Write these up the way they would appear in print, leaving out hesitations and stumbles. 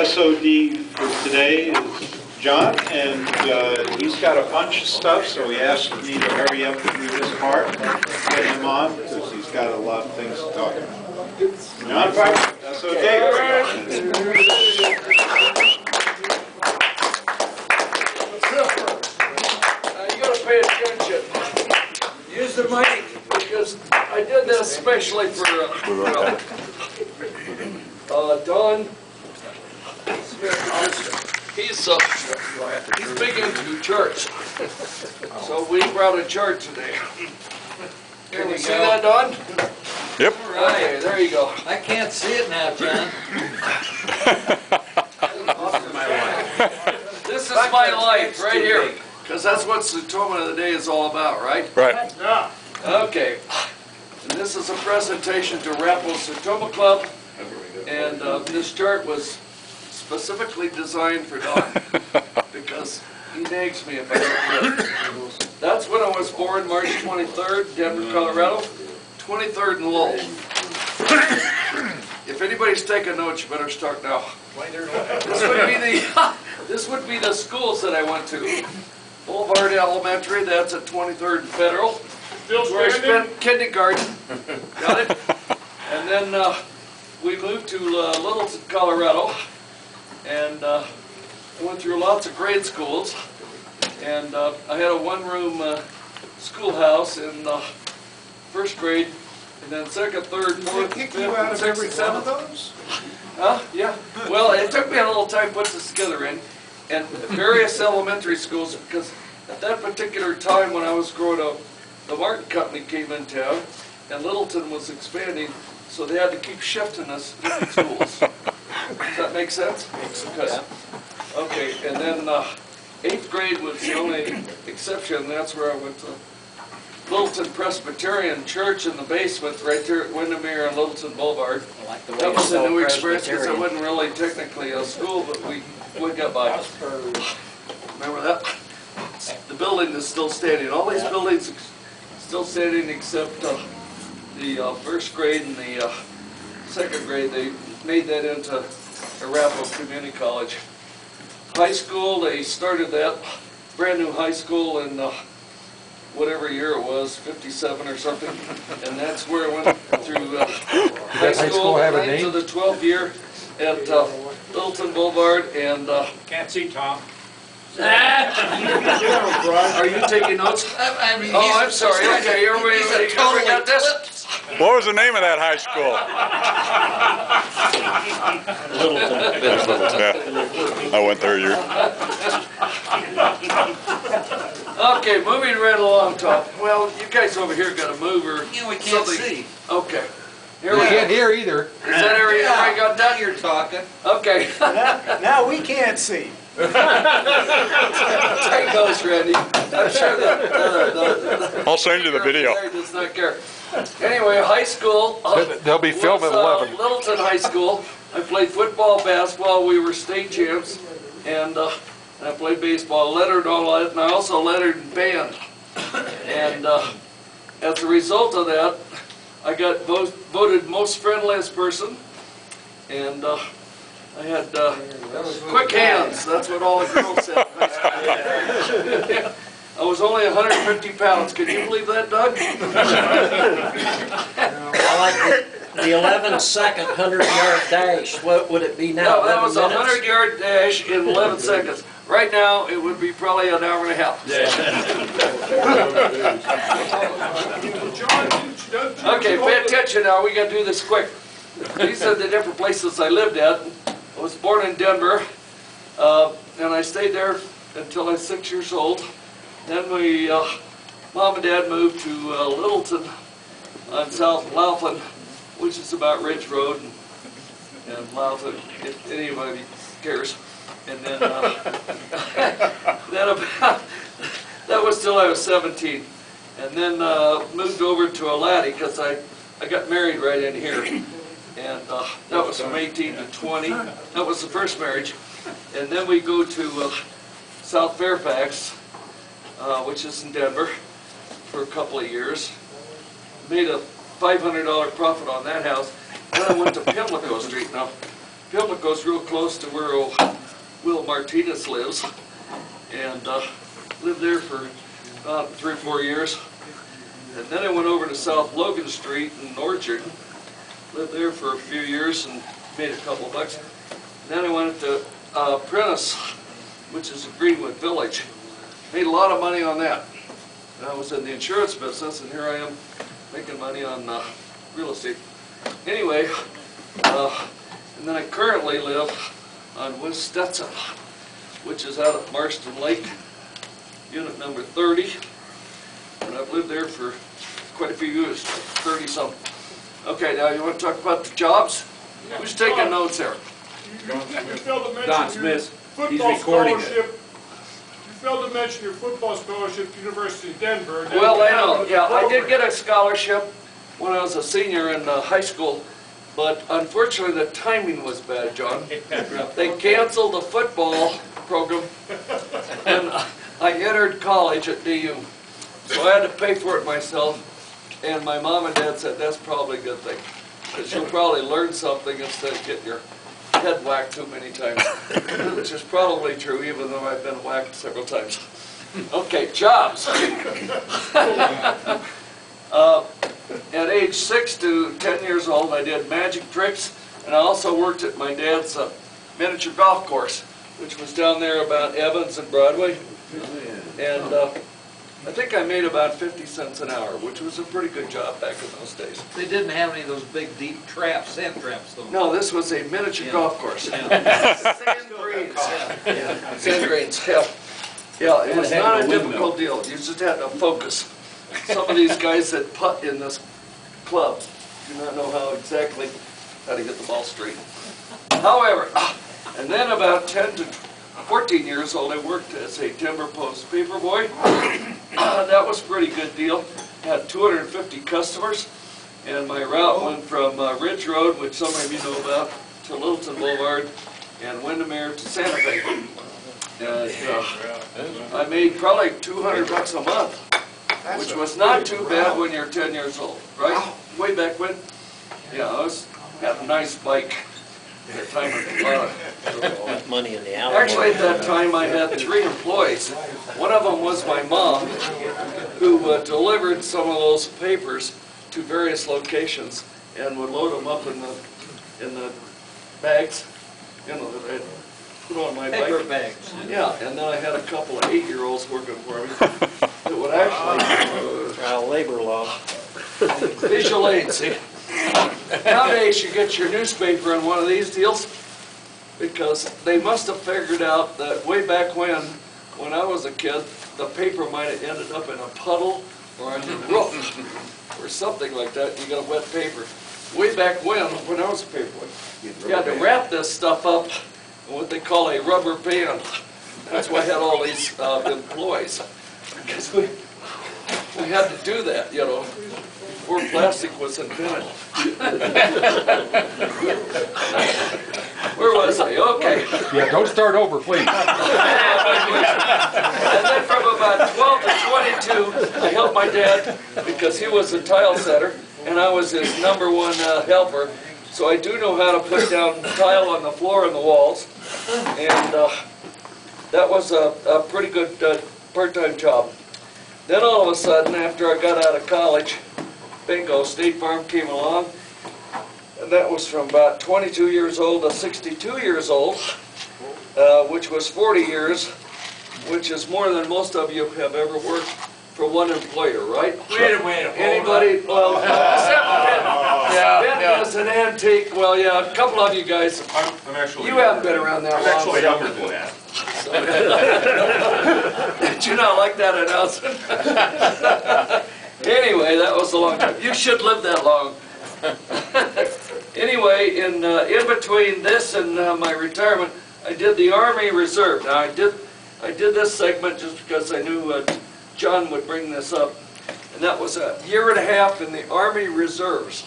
SOD for today is John, and he's got a bunch of stuff, so he asked me to hurry up through this part, get him on, because he's got a lot of things to talk about. John Pifer, SOD. You got to pay attention. Use the mic, because I did this especially for Don Smith. He's big into church, so we brought a chart today. Can you see that, Don? Yep. Right, there you go. I can't see it now, John. This is my life right here, because that's what Sertoma of the day is all about, right? Right. Okay. And this is a presentation to Arapahoe Sertoma Club, and this chart was specifically designed for Don, because he nags me if I don't do it. That's when I was born, March 23rd, Denver, Colorado, 23rd in Lowell. If anybody's taking notes, you better start now. This would be the schools that I went to. Boulevard Elementary, that's at 23rd and Federal. Where I spent kindergarten. Got it? And then we moved to Littleton, Colorado, and went through lots of grade schools. And I had a one-room schoolhouse in first grade, and then second, third, fourth, fifth, and sixth, and seventh. Huh? Yeah. Well, it took me a little time to put this together and various elementary schools, because at that particular time when I was growing up, the Martin Company came in town, and Littleton was expanding, so they had to keep shifting us different schools. Does that make sense? Okay. Okay, and then 8th grade was the only exception. That's where I went to Littleton Presbyterian Church in the basement right there at Windermere and Littleton Boulevard. Like the way That was a new Presbyterian. experience because it wasn't really technically a school, but we got by. Remember that? The building is still standing. All these buildings are still standing except the first grade and the second grade. They made that into Arapahoe Community College. High school, they started that brand new high school in whatever year it was, 57 or something, and that's where I went through high school right to the 12th year at Littleton Boulevard, and Can't see Tom. are you taking notes? I mean, Oh, I'm sorry. Okay, everybody got this? What was the name of that high school? Yeah, I went there a year. Okay, moving right along, Tom. Well, you guys over here got a mover. Yeah, we can't something. see. Okay. Here We we can't go. hear either. Is that area everybody got done? You're talking. Okay. Now we can't see. Take those, Randy. I'm sure that I'll send you the video. Larry does not care. Anyway, high school. They'll be filmed at 11. Littleton High School. I played football, basketball. We were state champs, and I played baseball, lettered all that, and I also lettered in band. And as a result of that, I got voted most friendliest person, and I had quick hands. That's what all the girls said in high school. I was only 150 pounds. Can you believe that, Doug? I like the 11-second 100-yard dash. What would it be now? No, that was a 11 minutes? 100-yard dash in 11 seconds. Right now, it would be probably an hour and a half. Okay, pay attention now. We got to do this quick. These are the different places I lived at. I was born in Denver, and I stayed there until I was 6 years old. Then we, Mom and Dad moved to Littleton on South Laughlin, which is about Ridge Road and Laughlin, if anybody cares. And then, that was till I was 17. And then moved over to Laddie because I got married right in here. And that was from 18 to 20. That was the first marriage. And then we go to South Fairfax, which is in Denver, for a couple of years. Made a $500 profit on that house. Then I went to Pimlico Street. Now, Pimlico's real close to where Will Martinez lives, and lived there for about 3 or 4 years. And then I went over to South Logan Street in Orchard, lived there for a few years and made a couple bucks. And then I went to Prentice, which is in Greenwood Village. Made a lot of money on that. And I was in the insurance business, and here I am making money on real estate. Anyway, and then I currently live on West Stetson, which is out of Marston Lake, unit number 30. And I've lived there for quite a few years, 30-something. Okay, now you want to talk about the jobs? Who's taking notes here? You failed to mention Don your Smith, he's football recording it. scholarship. You failed to mention your football scholarship to University of Denver. Well, I know, yeah, I did get a scholarship when I was a senior in high school, but unfortunately the timing was bad, John. They canceled the football program, and I entered college at DU. So I had to pay for it myself, and my mom and dad said, that's probably a good thing, because you'll probably learn something instead of getting your head whacked too many times, which is probably true, even though I've been whacked several times. Okay, jobs. At age 6 to 10 years old, I did magic tricks, and I also worked at my dad's miniature golf course, which was down there about Evans and Broadway. And I think I made about 50 cents an hour, which was a pretty good job back in those days. They didn't have any of those big deep traps, sand traps though. No, this was a miniature golf course. Sand greens. Yeah. Sand greens, yeah. Yeah, it was not a difficult deal. You just had to focus. Some of these guys that putt in this club do not know how to get the ball straight. However, and then about 10 to 14 years old, I worked as a timber post paper boy. That was a pretty good deal. Had 250 customers, and my route went from Ridge Road, which some of you know about, to Littleton Boulevard, and Windermere to Santa Fe. And I made probably 200 bucks a month, which was not too bad when you're 10 years old, right? Way back when. Yeah, I had a nice bike. At that time, Money in the alley. actually, at that time, I had 3 employees. One of them was my mom, who delivered some of those papers to various locations and would load them up in the bags, you know, that I'd put on my bike. Paper bags. Yeah, and then I had a couple of 8-year-olds working for me that would actually Child labor law. visual aid, see? Nowadays, you get your newspaper in one of these deals because they must have figured out that way back when I was a kid, the paper might have ended up in a puddle or on the roof or something like that. You got wet paper. Way back when I was a paper boy, you had to wrap this stuff up in what they call a rubber band. That's why I had all these employees, because we had to do that, you know, before plastic was invented. Where was I? Okay. Yeah, don't start over, please. And then from about 12 to 22, I helped my dad because he was a tile setter, and I was his #1 helper. So I do know how to put down tile on the floor and the walls, and that was a pretty good part-time job. Then all of a sudden, after I got out of college, bingo, State Farm came along, and that was from about 22 years old to 62 years old, which was 40 years, which is more than most of you have ever worked for one employer, right? Wait a minute. Anybody? Well, except Ben is an antique. Well, yeah, a couple of you guys, I'm actually. you haven't been around that long. I'm actually younger than that. Did you not like that announcement? Anyway, that was a long time. You should live that long. Anyway, in between this and my retirement, I did the Army Reserve. Now, I did this segment just because I knew John would bring this up, and that was a year and a half in the Army Reserves.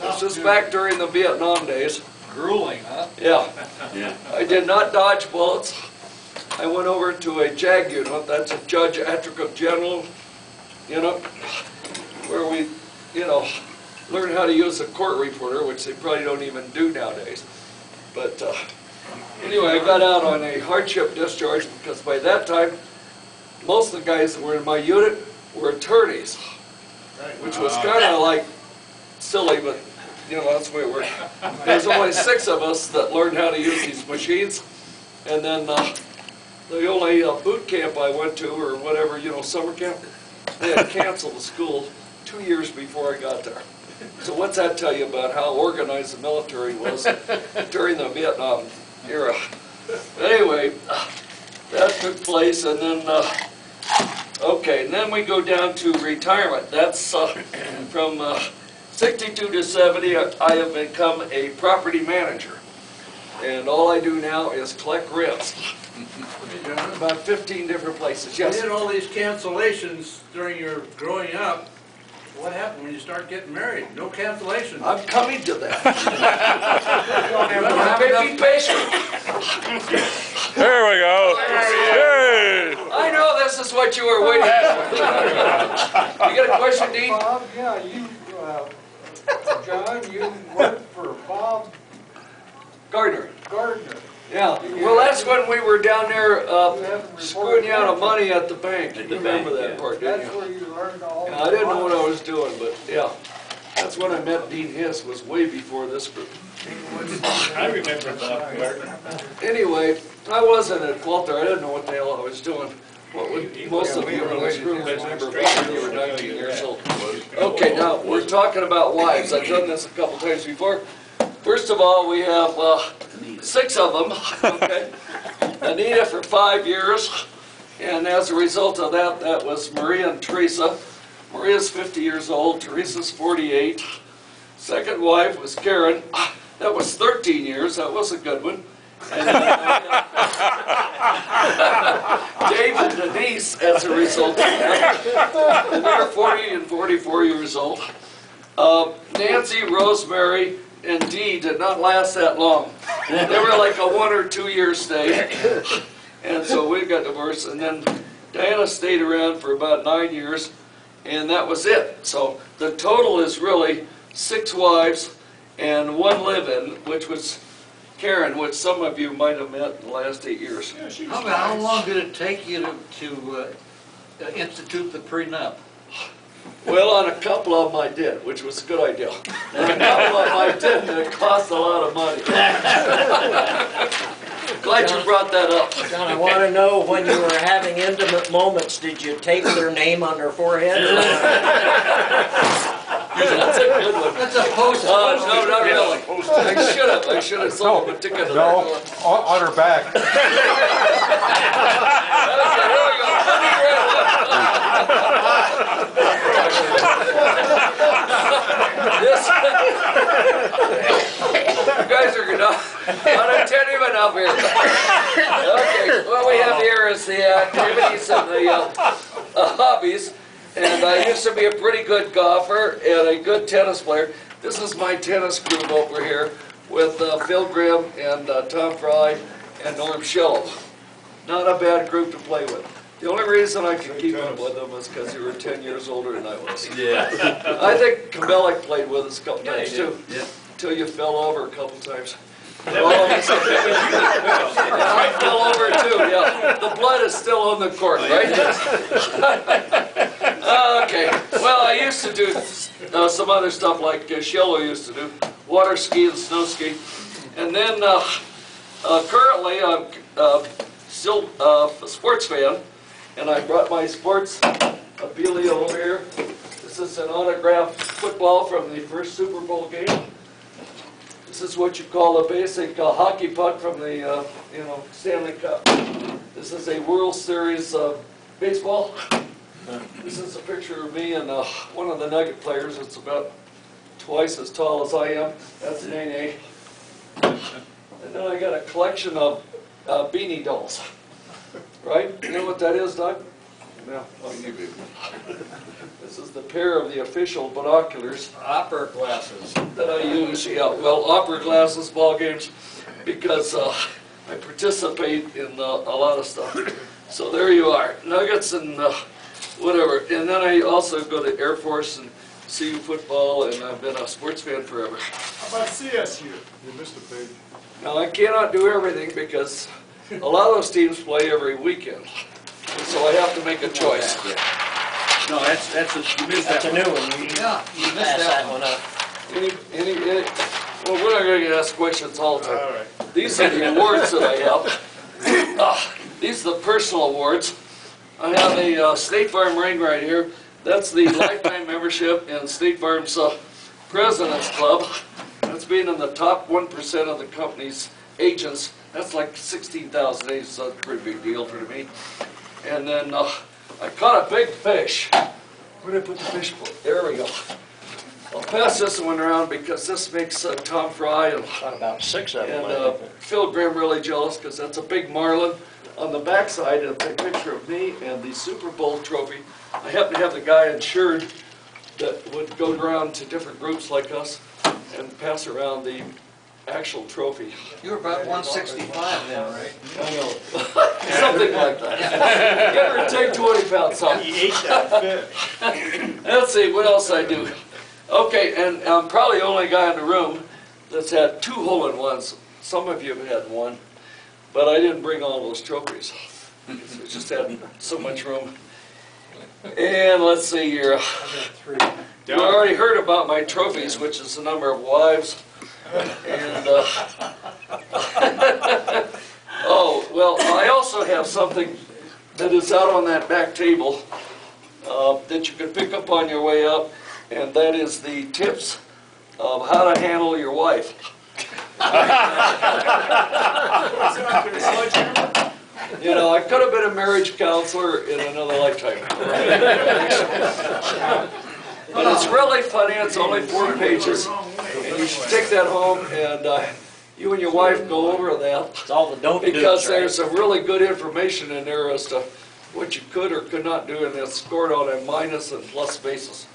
This was back during the Vietnam days. Grueling, huh? Yeah. I did not dodge bullets. I went over to a JAG unit, that's a Judge Advocate General unit, where we, you know, learn how to use a court reporter, which they probably don't even do nowadays. But anyway, I got out on a hardship discharge because by that time, most of the guys that were in my unit were attorneys, which was kind of like silly, but you know, that's the way it worked. There's only 6 of us that learned how to use these machines, and then the only boot camp I went to, or whatever, you know, summer camp, they had canceled the school 2 years before I got there. So what's that tell you about how organized the military was during the Vietnam era? Anyway, that took place, and then, okay, and then we go down to retirement. That's from 62 to 70, I have become a property manager. And all I do now is collect rents. About 15 different places, You yes. did all these cancellations during your growing up. What happened when you start getting married? No cancellations. I'm coming to that. Be patient. There we go. Yay! I know this is what you were waiting for. You got a question, Dean? Bob, yeah, John, you worked for Bob Gardner. Gardner. Yeah, well, that's when we were down there screwing you out of money at the bank. You remember that part, didn't That's you? where you learned all Yeah, I didn't know what I was doing, but yeah. That's when I met Dean Hiss, was way before this group. I remember Bob Gardner. Anyway, I wasn't at fault there. I didn't know what the hell I was doing. What would most of you in this room remember back when you were 19 years old? Okay, now, we're talking about wives. I've done this a couple times before. First of all, we have 6 of them, okay? Anita for 5 years, and as a result of that, that was Maria and Teresa. Maria's 50 years old, Teresa's 48. Second wife was Karen. That was 13 years, that was a good one. And Dave and Denise, as a result of that. And they're 40 and 44 years old. Nancy, Rosemary, and Dee did not last that long. They were like a 1 or 2 year stay. And so we got divorced. And then Diana stayed around for about 9 years. And that was it. So the total is really 6 wives and 1 live-in, which was Karen, which some of you might have met in the last 8 years. How long did it take you to institute the prenup? Well, on a couple of them I did, which was a good idea. And a couple of them I didn't, and it cost a lot of money. Glad you brought that up. John, I want to know, when you were having intimate moments, did you tape their name on their forehead? That's a good one. That's a post. No, not really. I should have sold them a ticket to that door. On her back. Okay, here we go. You guys are not attentive enough here. Okay, what we have here is the activities and the hobbies. And I used to be a pretty good golfer and a good tennis player. This is my tennis group over here with Phil Grimm and Tom Fry and Norm Schillo. Not a bad group to play with. The only reason I could keep up with them is because they were 10 years older than I was. Yeah. I think Kabelic played with us a couple times he too. did. Yeah. Until you fell over a couple times. All of us. Yeah, I fell over too, yeah. The blood is still on the court, right? Okay, well, I used to do some other stuff like Shillo used to do, water ski and snow ski. And then currently I'm still a sports fan, and I brought my sports abilia over here. This is an autographed football from the first Super Bowl game. This is what you call a basic hockey puck from the Stanley Cup. This is a World Series baseball. This is a picture of me and one of the Nugget players. It's about twice as tall as I am. That's Nene. And then I got a collection of beanie dolls. Right? You know what that is, Doug? No. This is the pair of the official binoculars. Opera glasses. That I use, yeah. Well, opera glasses, ball games, because I participate in a lot of stuff. So there you are, Nuggets and whatever. And then I also go to Air Force and CU football, and I've been a sports fan forever. How about CSU? You missed a page. Now, I cannot do everything because a lot of those teams play every weekend, and so I have to make a choice. No, you missed That's that a one. new one. You pass that one up. Well, we're not going to get asked questions all the time. All right. These are the awards that I have. These are the personal awards. I have a State Farm ring right here. That's the lifetime membership in State Farm's President's Club. That's being in the top 1% of the company's agents. That's like 16,000 agents, so that's a pretty big deal for me. And then I caught a big fish. Where did I put the fish? There we go. I'll pass this one around because this makes Tom Fry and Got about 6 of them. I think. Phil Grimm really jealous because that's a big marlin. On the backside, a big picture of me and the Super Bowl trophy. I happen to have the guy insured that would go around to different groups like us and pass around the actual trophy. You were about 165 then, right? I know. Something like that. Give or take 20 pounds something. He ate that fish. Let's see, what else I do? Okay, and I'm probably the only guy in the room that's had 2 hole-in-ones. Some of you have had one, but I didn't bring all those trophies. We just had so much room. And let's see here. You already heard about my trophies, which is the number of wives. And, oh, well, I also have something that is out on that back table that you can pick up on your way up, and that is the tips of how to handle your wife. You know, I could have been a marriage counselor in another lifetime. But it's really funny, it's only 4 pages, and you should take that home, and you and your wife go over that. It's all the don't Because do's, right? there's some really good information in there as to what you could or could not do, and it's scored on a minus and plus basis.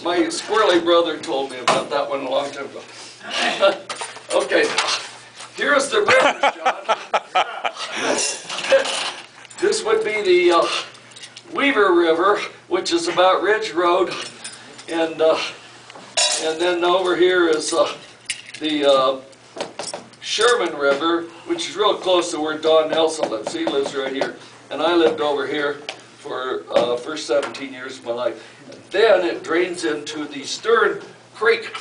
My squirrely brother told me about that one a long time ago. Okay, here's the rivers, John. This would be the Weaver River, which is about Ridge Road, and then over here is the Sherman River, which is real close to where Don Nelson lives. He lives right here, and I lived over here for first 17 years of my life. And then it drains into the Stern Creek.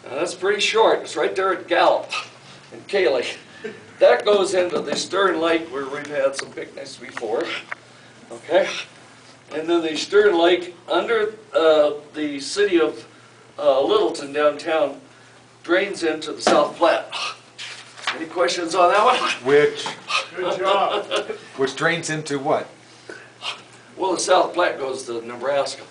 Now that's pretty short. It's right there at Gallup and Cayley. That goes into the Stern Lake where we've had some picnics before. Okay, and then the Stern Lake under the city of Littleton downtown drains into the South Platte. Any questions on that one? Good job. Which drains into what? Well, the South Platte goes to Nebraska.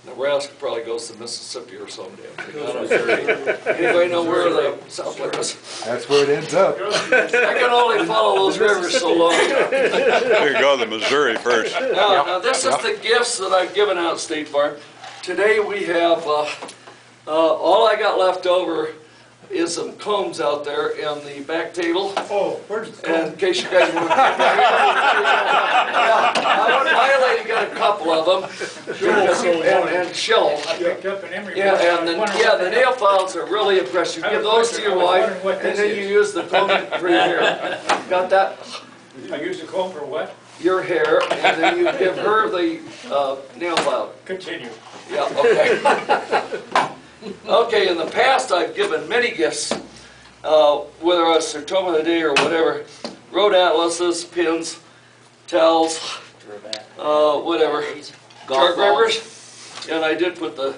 Nebraska probably goes to Mississippi or some damn thing. I don't know. Anybody know where the South Platte is? That's where it ends up. I can only follow those rivers so long. You go to Missouri first. Now this is the gifts that I've given out at State Farm. Today we have, all I got left over is some combs out there in the back table. Oh, where's the And in case you guys want to come back. My lady got a couple of them. And Shell. I picked up an emery. Yeah, and the nail files are really impressive. You give those to your wife, and then you use the comb for your hair. Got that? I use the comb for what? Your hair, and then you give her the nail file. Continue. Yeah, okay. Okay, in the past I've given many gifts, whether I was Sertoma today or whatever, road atlases, pins, towels, whatever, chart grippers, and I did put the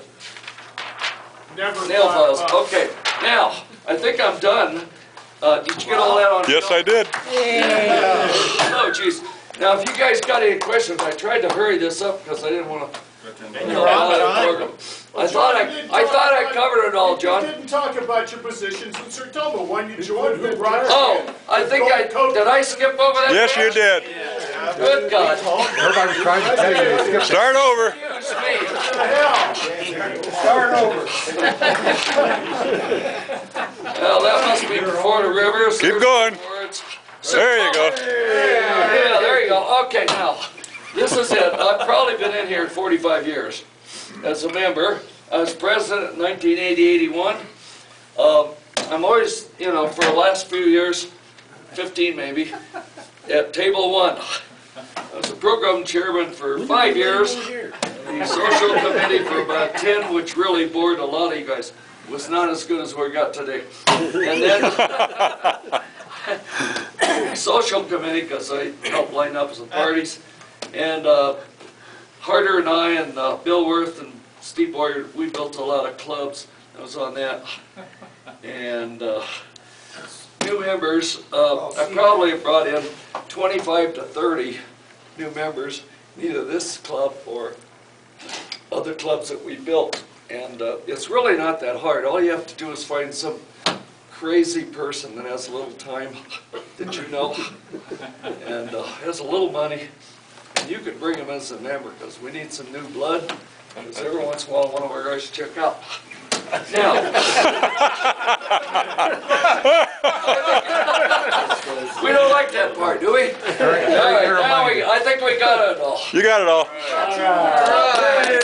Never nail files. thought about- Okay, now, I think I'm done. Did you get all that on? Yes, I did. Oh, jeez. Now, if you guys got any questions, I tried to hurry this up because I didn't want to. And you're on time. I thought I covered it all, John. You didn't talk about your positions in Sertoma, when you joined, who brought you Oh, in. I think did I skip over that? Yes, you did. Good God. Everybody was trying to tell you to skip Start over. Excuse me. What the hell? Start over. Well, that must be before the rivers. Keep going. There you go. Yeah, there you go. Okay, now, this is it. I've probably been in here 45 years. as a member. I was president in 1980-81. I'm always, you know, for the last few years, 15 maybe, at Table 1. I was the program chairman for 5 years, the social committee for about 10, which really bored a lot of you guys. It was not as good as we got today. And then social committee, because I helped line up some parties. And Harder and I and Bill Worth and Steve Boyer, we built a lot of clubs. I was on that. And new members, I probably have brought in 25 to 30 new members, either this club or other clubs that we built. And it's really not that hard. All you have to do is find some crazy person that has a little time that you know and has a little money. And you could bring them as a member because we need some new blood. Because every once in a while one of our guys check out. Now, we don't like that part, do we? All right, now I think we got it all. You got it all. All right.